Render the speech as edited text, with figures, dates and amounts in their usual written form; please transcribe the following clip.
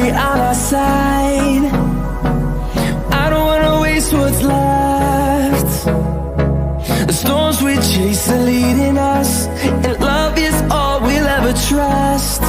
stay on our side. I don't wanna waste what's left. The storms we chase are leading us, and love is all we'll ever trust.